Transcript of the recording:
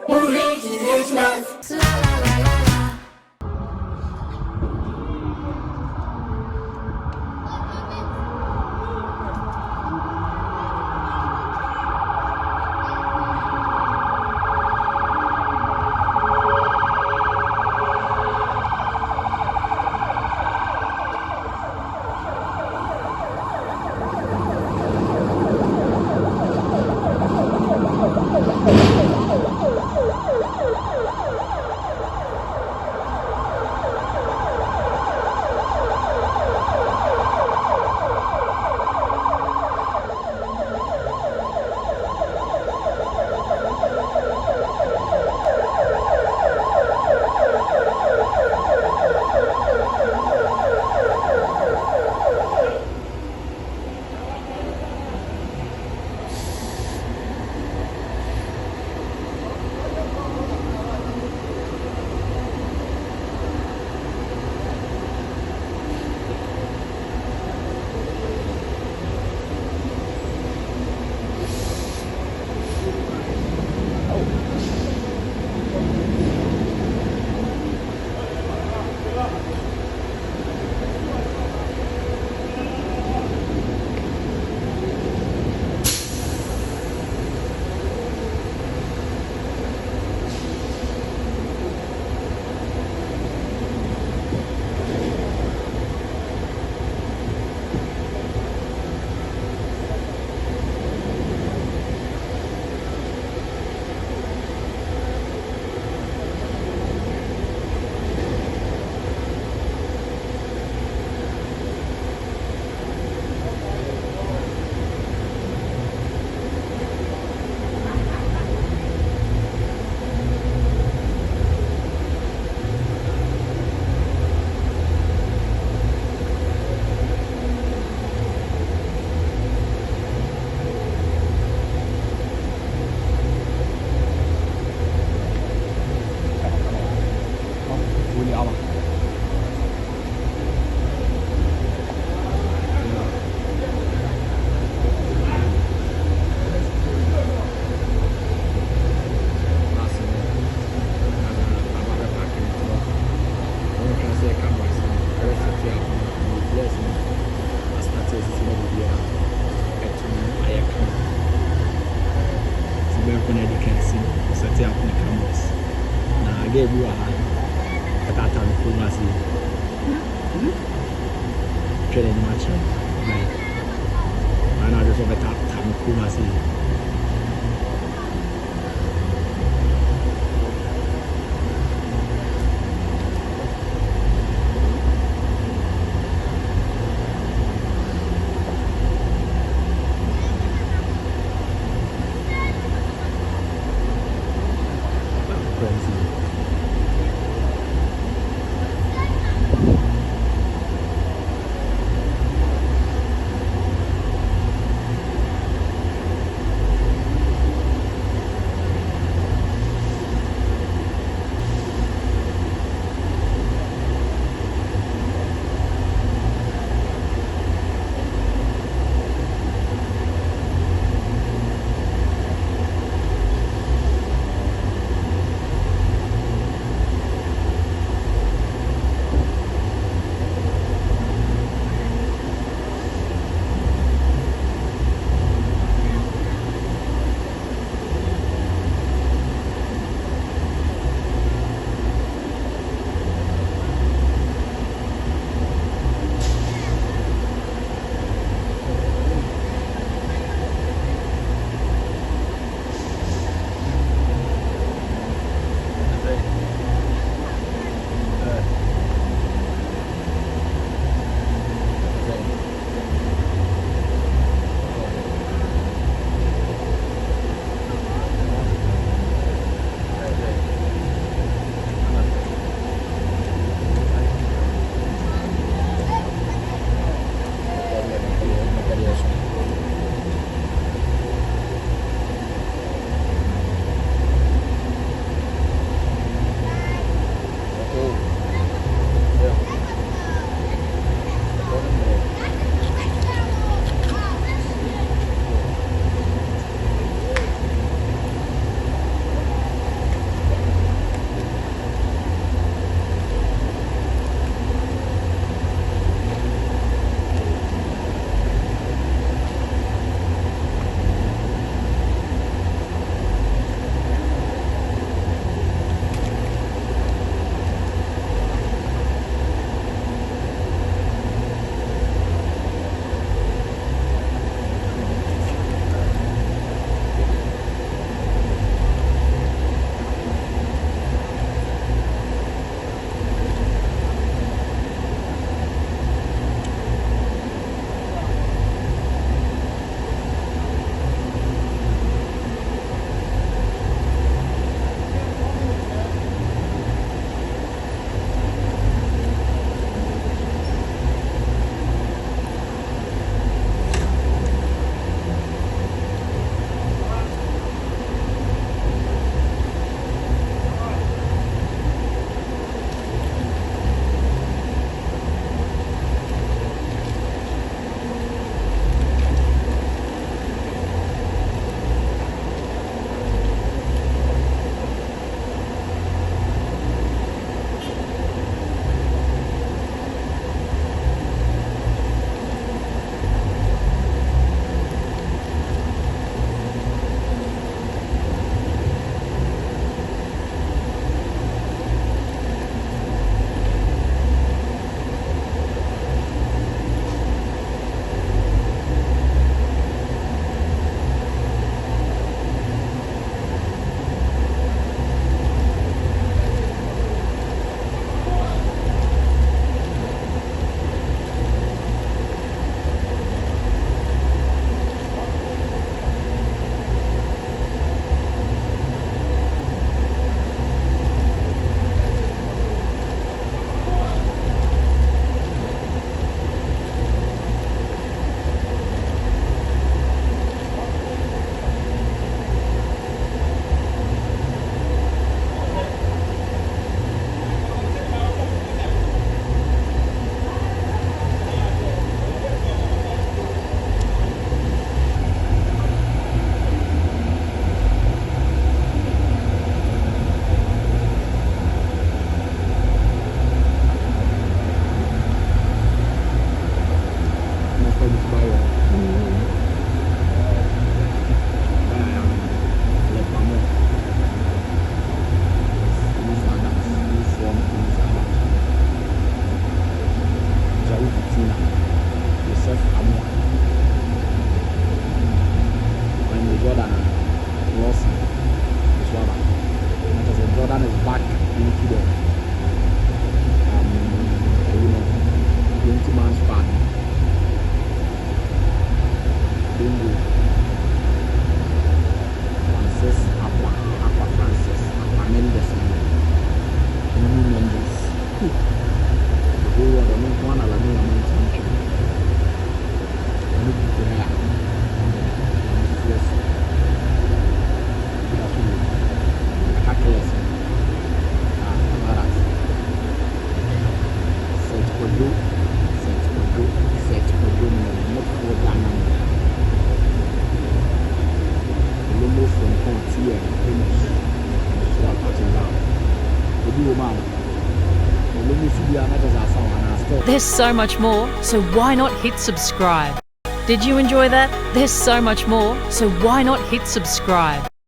Uwięźnić la la la la la. Training match, like, and I just over time Kumasi. Jordan is back into the you know 20-man squad. Bingo. Francis Aqua Francis Aqua Mendes Nuno Mendes. The whole world I mean one of them among country. I look at the hair. Yes. That's what attackers. Amaras. Set for you. Not for Dynamo. Olombo from Pontier and Finish. So I'm passing down. The duo man. Olombo should be another sound and I still. There's so much more, so why not hit subscribe? Did you enjoy that? There's so much more, so why not hit subscribe?